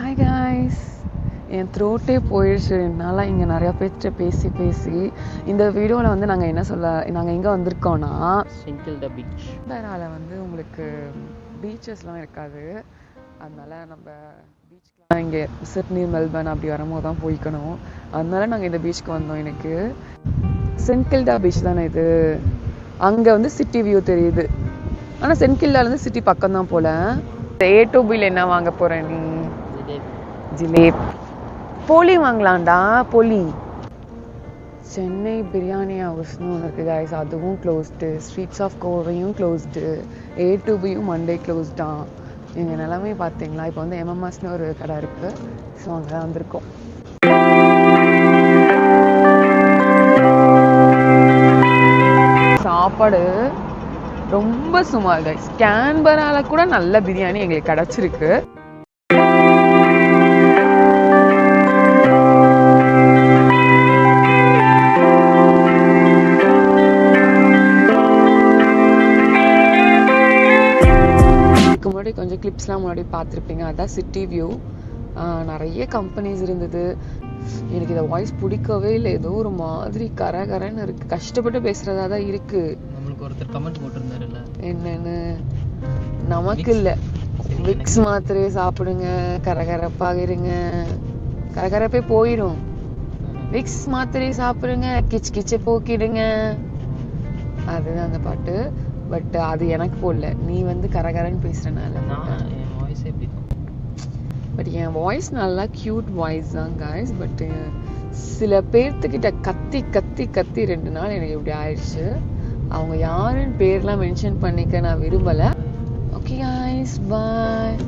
Hi guys, என் த்ரோட்டே போயிடுச்சு. என்னால் இங்கே நிறையா பேர்கிட்ட பேசி பேசி இந்த வீடியோவில் வந்து நாங்கள் எங்கே வந்திருக்கோன்னா சென்கில்டா பீச். அதனால் வந்து உங்களுக்கு பீச்சஸ்லாம் இருக்காது. அதனால் நம்ம பீச்சுக்குலாம் இங்கே சிட்னி மெல்பர்ன் அப்படி வரும்போது தான் போய்க்கணும். அதனால நாங்கள் இந்த பீச்சுக்கு வந்தோம். எனக்கு சென்கில்டா பீச் தானே இது. அங்கே வந்து சிட்டி வியூ தெரியுது. ஆனால் சென்கில்டாலேருந்து சிட்டி பக்கம் தான் போல. A2Bல என்ன வாங்க போகிறேன் நீ? ஜிலேப். போலி வாங்கலாம்டா, போலி. சென்னை பிரியாணி ஹவுஸ்னு ஒன்று இருக்குது கைஸ், அதுவும் க்ளோஸ்டு. ஸ்ட்ரீட்ஸ் ஆஃப் கோவையும் க்ளோஸ்டு. A2Bயும் மண்டே க்ளோஸ்டான். எங்கள் நிலமே பார்த்தீங்களா? இப்போ வந்து MMSன்னு ஒரு கடை இருக்குது. ஸோ அங்கே தான் வந்திருக்கோம். சாப்பாடு ரொம்ப சுமார் கைஸ். கேன்பரால கூட நல்ல பிரியாணி எங்களுக்கு கிடச்சிருக்கு. முன்னாடி கொஞ்சம் கிளிப்ஸ்லாம் முன்னாடி பார்த்துருப்பீங்க. அதான் சிட்டி வியூ. நிறைய கம்பெனிஸ் இருந்தது. எனக்கு இந்த வாய்ஸ் பிடிக்கவே இல்லை. ஏதோ ஒரு மாதிரி கரகரன்னு இருக்குது. கஷ்டப்பட்டு பேசுகிறதா தான் இருக்குது. நம்மளுக்கு ஒருத்தர் கமெண்ட் போட்டிருந்தாருல்ல, என்னன்னு? நமக்கு இல்லை, விக்ஸ் மாத்திரையை சாப்பிடுங்க, கரகரப்பாக இருங்க, கரகரப்பே போயிடும். விக்ஸ் மாத்திரையை சாப்பிடுங்க, கிச் கிச்சை போக்கிடுங்க. அதுதான் அந்த பாட்டு. பட் அது எனக்கு போடல. நீ வந்து கரகரன்னு பேசுறனால. பட் என் வாய்ஸ் நல்லா கியூட் வாய்ஸ் தான் கைஸ். பட் சில பேர்த்துக்கிட்ட கத்தி கத்தி கத்தி 2 நாள் எனக்கு இப்படி ஆயிடுச்சு. அவங்க யாருன்னு பேர்லாம் மென்ஷன் பண்ணிக்க நான் விரும்பலை. ஓகே கைஸ், பாய்.